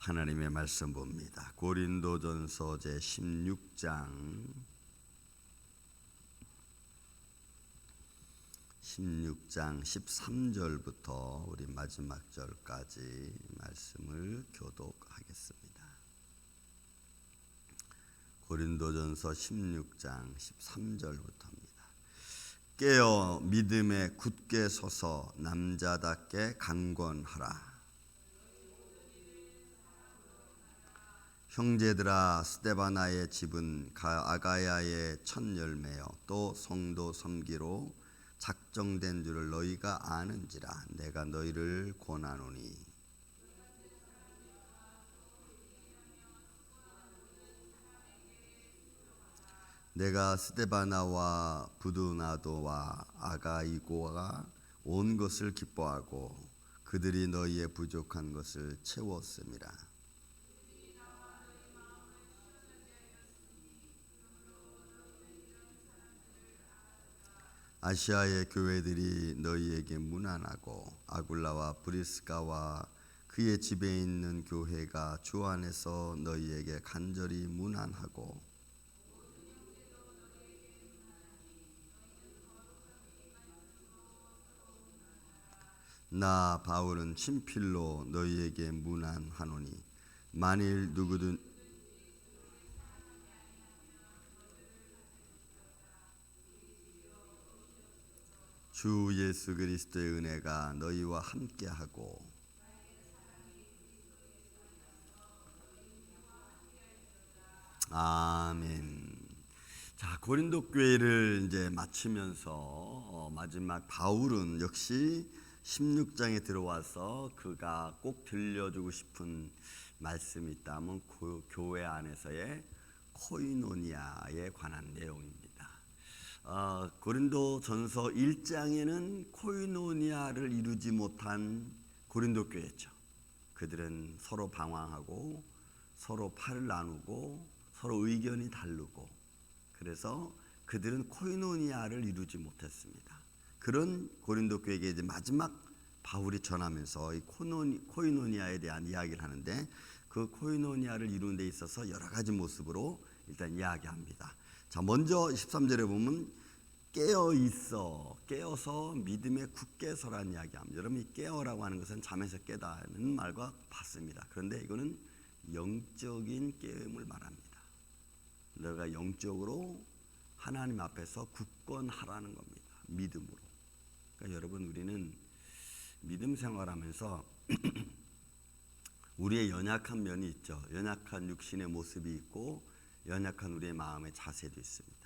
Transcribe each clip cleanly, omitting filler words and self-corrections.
하나님의 말씀 봅니다. 고린도전서 제 16장 13절부터 우리 마지막 절까지 말씀을 교독하겠습니다. 고린도전서 16장 13절부터입니다. 깨어 믿음에 굳게 서서 남자답게 강권하라. 형제들아, 스데바나의 집은 아가야의 첫 열매요 또 성도 섬기로 작정된 줄을 너희가 아는지라. 내가 너희를 권하노니 내가 스데바나와 부두나도와 아가이고가 온 것을 기뻐하고 그들이 너희의 부족한 것을 채웠음이라. 아시아의 교회들이 너희에게 문안하고 아굴라와 브리스가와 그의 집에 있는 교회가 주 안에서 너희에게 간절히 문안하고 나 바울은 친필로 너희에게 문안하노니 만일 누구든 주 예수 그리스도의 은혜가 너희와 함께하고 아멘. 자, 고린도 교회를 이제 마치면서 마지막 바울은 역시 16장에 들어와서 그가 꼭 들려주고 싶은 말씀이 있다면 교회 안에서의 코이노니아에 관한 내용입니다. 고린도전서 1장에는 코이노니아를 이루지 못한 고린도 교회죠. 그들은 서로 방황하고 서로 팔을 나누고 서로 의견이 다르고 그래서 그들은 코이노니아를 이루지 못했습니다. 그런 고린도 교회에게 이제 마지막 바울이 전하면서 이 코이노니아에 대한 이야기를 하는데 그 코이노니아를 이루는 데 있어서 여러 가지 모습으로 일단 이야기합니다. 자, 먼저 13절에 보면 깨어서 믿음에 굳게 서라는 이야기합니다. 여러분, 이 깨어라고 하는 것은 잠에서 깨다는 말과 같습니다. 그런데 이거는 영적인 깨음을 말합니다. 너가 영적으로 하나님 앞에서 굳건하라는 겁니다. 믿음으로. 그러니까 여러분, 우리는 믿음 생활하면서 우리의 연약한 면이 있죠. 연약한 육신의 모습이 있고 연약한 우리의 마음의 자세도 있습니다.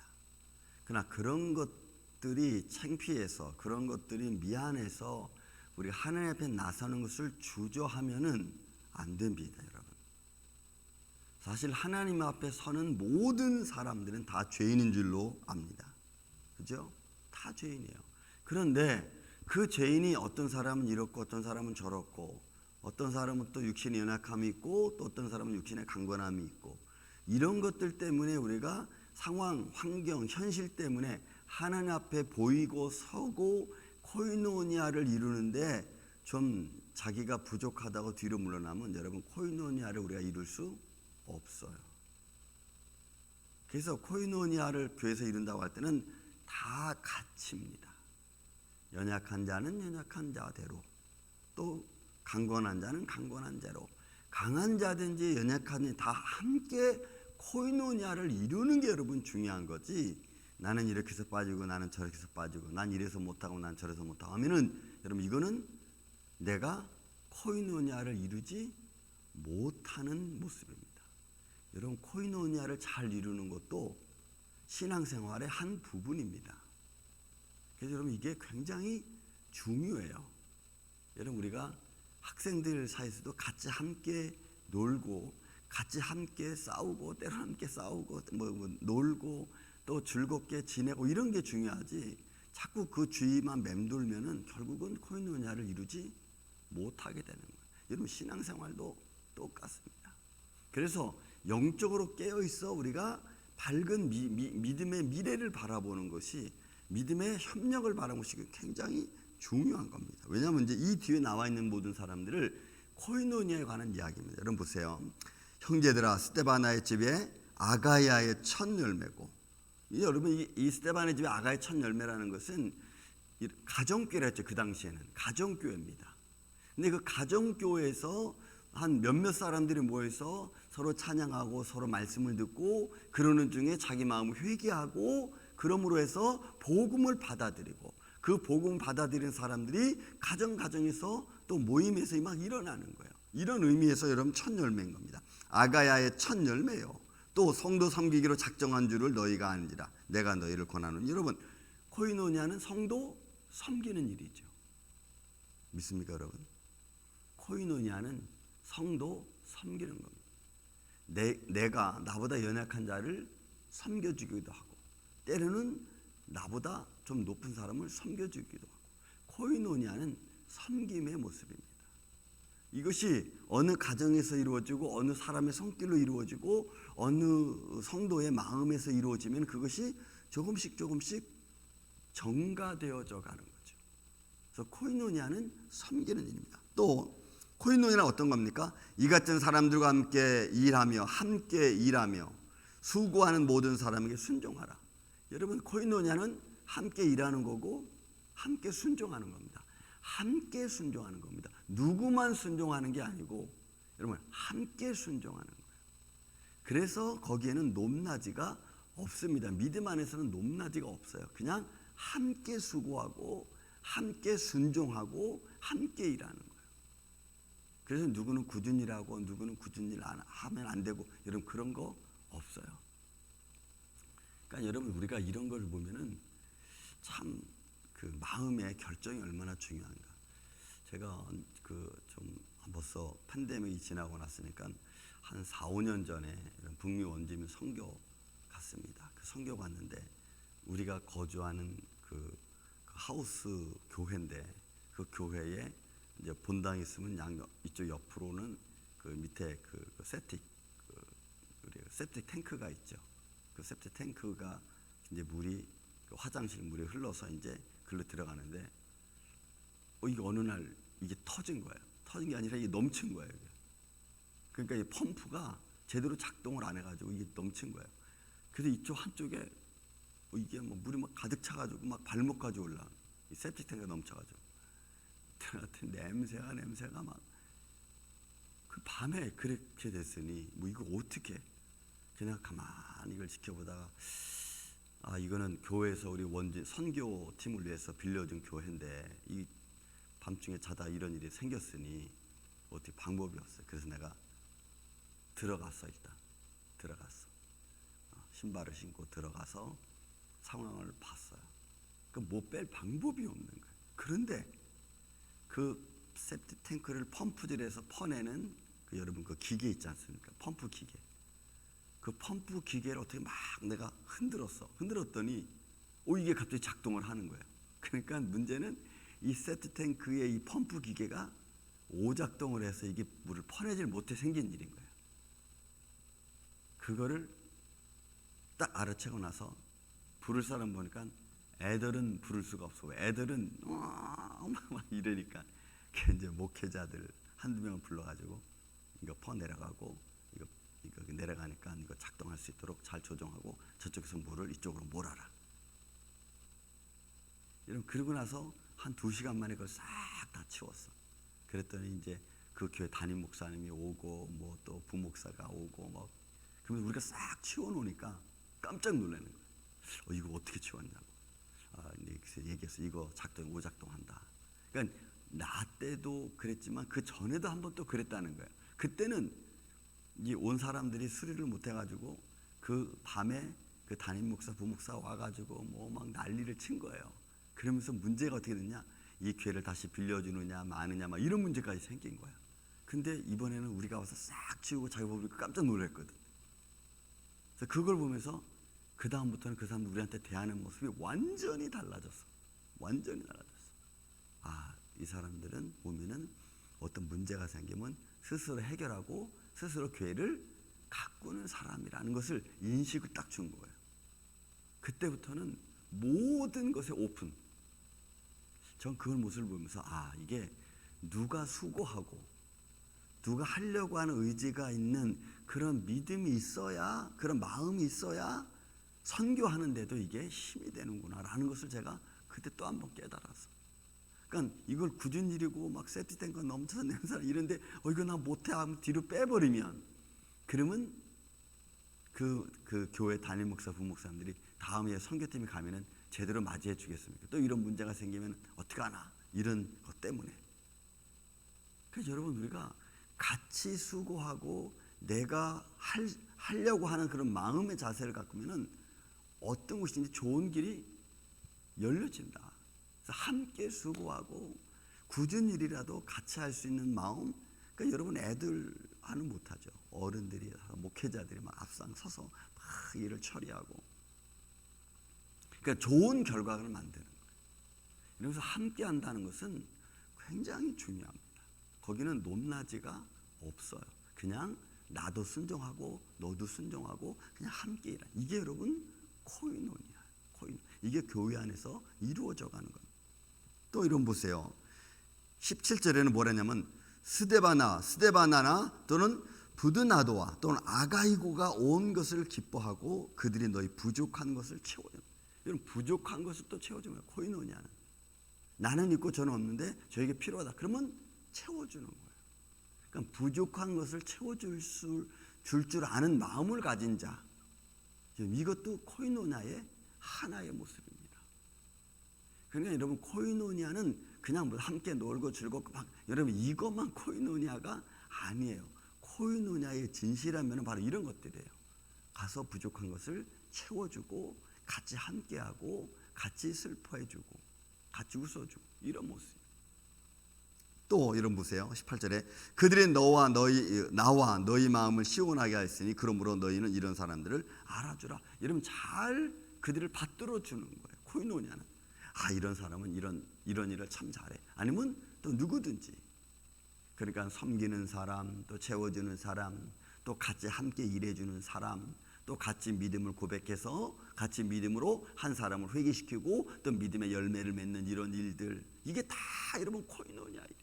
그러나 그런 것들이 창피해서 그런 것들이 미안해서 우리 하나님 앞에 나서는 것을 주저하면은 안 됩니다, 여러분. 사실 하나님 앞에 서는 모든 사람들은 다 죄인인 줄로 압니다. 그죠? 다 죄인이에요. 그런데 그 죄인이 어떤 사람은 이렇고 어떤 사람은 저렇고 어떤 사람은 또 육신의 연약함이 있고 또 어떤 사람은 육신의 강건함이 있고 이런 것들 때문에 우리가 상황, 환경, 현실 때문에 하나님 앞에 보이고 서고 코이노니아를 이루는데 좀 자기가 부족하다고 뒤로 물러나면 여러분 코이노니아를 우리가 이룰 수 없어요. 그래서 코이노니아를 교회에서 이룬다고 할 때는 다 같이입니다. 연약한 자는 연약한 자대로 또 강건한 자는 강건한 자로 강한 자든지 연약한 자든지 다 함께 코이노니아를 이루는 게 여러분 중요한 거지. 나는 이렇게 해서 빠지고 나는 저렇게 해서 빠지고 난 이래서 못하고 난 저래서 못하고 하면은 여러분 이거는 내가 코이노니아를 이루지 못하는 모습입니다. 여러분 코이노니아를 잘 이루는 것도 신앙생활의 한 부분입니다. 그래서 여러분 이게 굉장히 중요해요. 여러분 우리가 학생들 사이에서도 같이 함께 놀고 같이 함께 싸우고 때로 함께 싸우고 놀고 또 즐겁게 지내고 이런 게 중요하지 자꾸 그 주위만 맴돌면은 결국은 코이노니아를 이루지 못하게 되는 거예요. 여러분 신앙생활도 똑같습니다. 그래서 영적으로 깨어있어 우리가 밝은 믿음의 미래를 바라보는 것이 믿음의 협력을 바라보는 것이 굉장히 중요한 겁니다. 왜냐하면 이제 이 뒤에 나와 있는 모든 사람들을 코이노니아에 관한 이야기입니다. 여러분 보세요. 형제들아, 스데바나의 집에 아가야의 첫 열매고, 여러분 이 스데바나의 집에 아가야의 첫 열매라는 것은 가정교회라 했죠. 그 당시에는 가정교회입니다. 근데 그 가정교회에서 한 몇몇 사람들이 모여서 서로 찬양하고 서로 말씀을 듣고 그러는 중에 자기 마음을 회개하고 그러므로 해서 복음을 받아들이고, 그 복음을 받아들이는 사람들이 가정에서 또 모임에서 막 일어나는 거예요. 이런 의미에서 여러분 첫 열매인 겁니다. 아가야의 첫 열매요. 또 성도 섬기기로 작정한 줄을 너희가 아니라 내가 너희를 권하노니. 여러분, 코이노니아는 성도 섬기는 일이죠. 믿습니까 여러분? 코이노니아는 성도 섬기는 겁니다. 내가 나보다 연약한 자를 섬겨주기도 하고, 때로는 나보다 좀 높은 사람을 섬겨주기도 하고, 코이노니아는 섬김의 모습입니다. 이것이 어느 가정에서 이루어지고 어느 사람의 손길로 이루어지고 어느 성도의 마음에서 이루어지면 그것이 조금씩 정가되어져 가는 거죠. 그래서 코이노니아는 섬기는 일입니다. 또 코이노니아는 어떤 겁니까? 이 같은 사람들과 함께 일하며 수고하는 모든 사람에게 순종하라. 여러분, 코이노니아는 함께 일하는 거고 함께 순종하는 겁니다. 함께 순종하는 겁니다. 누구만 순종하는 게 아니고 여러분 함께 순종하는 거예요. 그래서 거기에는 높낮이가 없습니다. 믿음 안에서는 높낮이가 없어요. 그냥 함께 수고하고 함께 순종하고 함께 일하는 거예요. 그래서 누구는 굳은 일하고 누구는 굳은 일 하면 안 되고 여러분 그런 거 없어요. 그러니까 여러분 우리가 이런 걸 보면은 참 그 마음의 결정이 얼마나 중요한가. 제가 좀 벌써 팬데믹이 지나고 났으니까 한 4, 5년 전에 북미 원주민 선교 갔습니다. 그 선교 갔는데 우리가 거주하는 그 하우스 교회인데 그 교회에 이제 본당이 있으면 이쪽 옆으로는 그 밑에 그 세틱 탱크가 있죠. 그 세틱 탱크가 이제 물이 그 화장실 물이 흘러서 이제 글로 들어가는데 이게 어느 날 이게 터진 거예요. 터진 게 아니라 이게 넘친 거예요. 그러니까 이 펌프가 제대로 작동을 안 해가지고 이게 넘친 거예요. 그래서 이쪽 한쪽에 이게 뭐 물이 막 가득 차가지고 막 발목까지 올라. 이 세틱 탱크가 넘쳐가지고. 하여튼 냄새가 막. 그 밤에 그렇게 됐으니 뭐 이거 어떻게? 그냥 가만히 이걸 지켜보다가 이거는 교회에서 우리 원주 선교 팀을 위해서 빌려준 교회인데 이 밤중에 자다 이런 일이 생겼으니 어떻게 방법이 없어요. 그래서 내가 들어갔어. 일단 들어갔어. 신발을 신고 들어가서 상황을 봤어요. 그 뭐 뺄 방법이 없는 거예요. 그런데 그 세프티 탱크를 펌프질해서 퍼내는 그 여러분 그 기계 있지 않습니까? 펌프 기계. 그 펌프 기계를 어떻게 막 내가 흔들었더니 이게 갑자기 작동을 하는 거예요. 그러니까 문제는 이 세트 탱크의 이 펌프 기계가 오작동을 해서 이게 물을 퍼내질 못해 생긴 일인 거예요. 그거를 딱 알아채고 나서 부를 사람 보니까 애들은 부를 수가 없어. 애들은 막 이러니까 이제 목회자들 한두 명을 불러가지고 이거 퍼 내려가고 이거 내려가니까 이거 작동할 수 있도록 잘 조정하고 저쪽에서 물을 이쪽으로 몰아라. 이런 그러고 나서 한 2시간 만에 그걸 싹 다 치웠어. 그랬더니 이제 그 교회 담임 목사님이 오고 뭐 또 부목사가 오고 막 그러면 우리가 싹 치워놓으니까 깜짝 놀라는 거예요. 이거 어떻게 치웠냐고. 그래서 얘기해서 이거 오작동한다. 그러니까 나 때도 그랬지만 그 전에도 한번 또 그랬다는 거예요. 그때는 이 온 사람들이 수리를 못 해가지고 그 밤에 그 담임 목사 부목사 와가지고 뭐 막 난리를 친 거예요. 그러면서 문제가 어떻게 됐냐? 이 교회를 다시 빌려주느냐 마느냐 막 이런 문제까지 생긴 거야. 근데 이번에는 우리가 와서 싹 치우고 자기 보니까 깜짝 놀랐거든. 그래서 그걸 보면서 그 다음부터는 그 사람들 우리한테 대하는 모습이 완전히 달라졌어. 완전히 달라졌어. 이 사람들은 보면은 어떤 문제가 생기면 스스로 해결하고 스스로 교회를 가꾸는 사람이라는 것을 인식을 딱 준 거예요. 그때부터는 모든 것에 오픈. 전 그걸 모습을 보면서 이게 누가 수고하고 누가 하려고 하는 의지가 있는 그런 믿음이 있어야, 그런 마음이 있어야 선교하는데도 이게 힘이 되는구나라는 것을 제가 그때 또 한 번 깨달았어. 그러니까 이걸 굳은 일이고 막 세트된 건 넘쳐서 냄새 이런데 이거 나 못해 하면 뒤로 빼버리면, 그러면 그 교회 담임 목사 부목사님들이 다음에 선교팀이 가면은 제대로 맞이해 주겠습니까? 또 이런 문제가 생기면 어떻게 하나, 이런 것 때문에. 그래서 여러분, 우리가 같이 수고하고 내가 하려고 하는 그런 마음의 자세를 갖고면은 어떤 것인지 좋은 길이 열려진다. 그래서 함께 수고하고 굳은 일이라도 같이 할 수 있는 마음. 그러니까 여러분, 애들하는 못하죠. 어른들이, 목회자들이 막 앞장서서 막 일을 처리하고, 그러니까 좋은 결과를 만드는 거예요. 그래서 함께 한다는 것은 굉장히 중요합니다. 거기는 높낮이가 없어요. 그냥 나도 순종하고 너도 순종하고 그냥 함께 일하는, 이게 여러분 코이노니아. 이게 교회 안에서 이루어져 가는 겁니다. 또 이런 보세요. 17절에는 뭐라냐면 스데바나나 또는 부드나도와 또는 아가이고가 온 것을 기뻐하고 그들이 너희 부족한 것을 채워줍니다. 이런 부족한 것을 또 채워주는 거예요. 코이노니아는 나는 있고 저는 없는데 저에게 필요하다. 그러면 채워주는 거예요. 그러니까 부족한 것을 채워줄 줄 아는 마음을 가진 자, 이것도 코이노니아의 하나의 모습입니다. 그러니까 여러분, 코이노니아는 그냥 뭐 함께 놀고 즐겁고 막, 여러분 이것만 코이노니아가 아니에요. 코이노니아의 진실하면 바로 이런 것들이에요. 가서 부족한 것을 채워주고 같이 함께하고 같이 슬퍼해주고 같이 웃어주고, 이런 모습. 또 이런 보세요. 18절에 그들이 나와 너희 마음을 시원하게 하였으니 그러므로 너희는 이런 사람들을 알아주라. 여러분, 잘 그들을 받들어 주는 거예요. 코이노니아는 이런 사람은 이런 일을 참 잘해. 아니면 또 누구든지, 그러니까 섬기는 사람, 또 채워주는 사람, 또 같이 함께 일해주는 사람, 또 같이 믿음을 고백해서 같이 믿음으로 한 사람을 회개시키고 또 믿음의 열매를 맺는 이런 일들, 이게 다 여러분 코이노니아예요.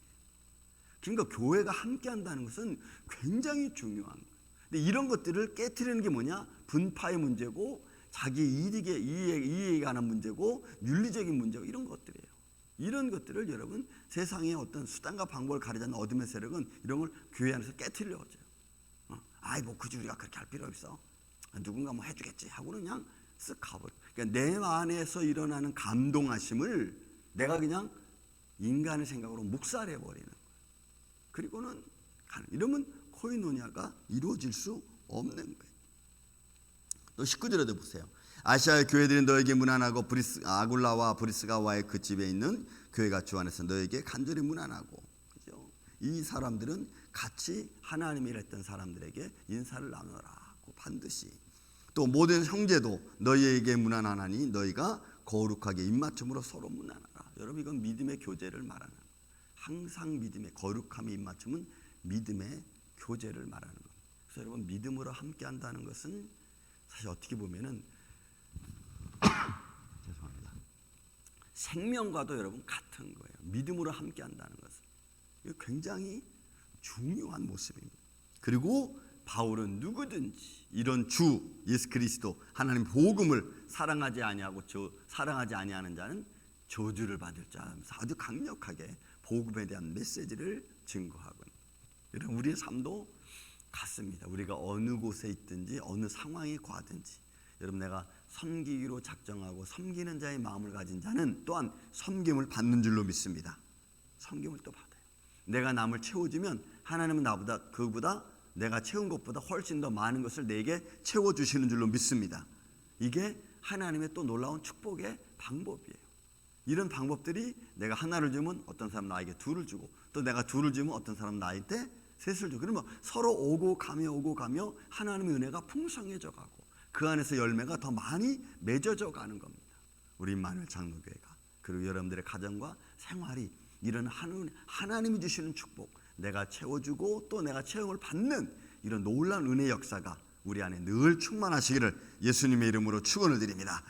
그러니까 교회가 함께 한다는 것은 굉장히 중요한 거예요. 근데 이런 것들을 깨트리는 게 뭐냐? 분파의 문제고 자기 이익에 관한 문제고 윤리적인 문제고, 이런 것들이에요. 이런 것들을 여러분, 세상의 어떤 수단과 방법을 가리지 않는 어둠의 세력은 이런 걸 교회 안에서 깨트리려고 하죠. 뭐 굳이 우리가 그렇게 할 필요 없어. 누군가 뭐 해주겠지 하고는 그냥 쓱 가버려. 그러니까 내 안에서 일어나는 감동하심을 내가 그냥 인간의 생각으로 묵살해버리는 거예요. 그리고는 이러면 코이노니아가 이루어질 수 없는 거예요. 또 19절에도 보세요. 아시아의 교회들이 너에게 문안하고 아굴라와 브리스가와의 그 집에 있는 교회가 주 안에서 너에게 간절히 문안하고, 그죠? 이 사람들은 같이 하나님이 일했던 사람들에게 인사를 나누라고 반드시. 또 모든 형제도 너희에게 문안하나니 너희가 거룩하게 입맞춤으로 서로 문안하라. 여러분, 이건 믿음의 교제를 말하는, 항상 믿음의 거룩함의 입맞춤은 믿음의 교제를 말하는 겁니다. 그래서 여러분, 믿음으로 함께 한다는 것은 사실 어떻게 보면은 죄송합니다. 생명과도 여러분 같은 거예요. 믿음으로 함께 한다는 것은. 이거 굉장히 중요한 모습입니다. 그리고 바울은 누구든지 이런 주 예수 그리스도 하나님 복음을 사랑하지 아니하고 사랑하지 아니하는 자는 저주를 받을 자 하면서 아주 강력하게 복음에 대한 메시지를 증거하거든요. 여러분, 우리의 삶도 같습니다. 우리가 어느 곳에 있든지 어느 상황에 과든지, 여러분, 내가 섬기기로 작정하고 섬기는 자의 마음을 가진 자는 또한 섬김을 받는 줄로 믿습니다. 섬김을 또 받아요. 내가 남을 채워주면 하나님은 그보다 내가 채운 것보다 훨씬 더 많은 것을 내게 채워주시는 줄로 믿습니다. 이게 하나님의 또 놀라운 축복의 방법이에요. 이런 방법들이, 내가 하나를 주면 어떤 사람은 나에게 둘을 주고, 또 내가 둘을 주면 어떤 사람은 나한테 셋을 주고, 그러면 서로 오고 가며 하나님의 은혜가 풍성해져 가고 그 안에서 열매가 더 많이 맺어져 가는 겁니다. 우리 임마누엘 장로교회가, 그리고 여러분들의 가정과 생활이 이런 하나님이 주시는 축복, 내가 채워주고 또 내가 채용을 받는 이런 놀라운 은혜 역사가 우리 안에 늘 충만하시기를 예수님의 이름으로 축원을 드립니다.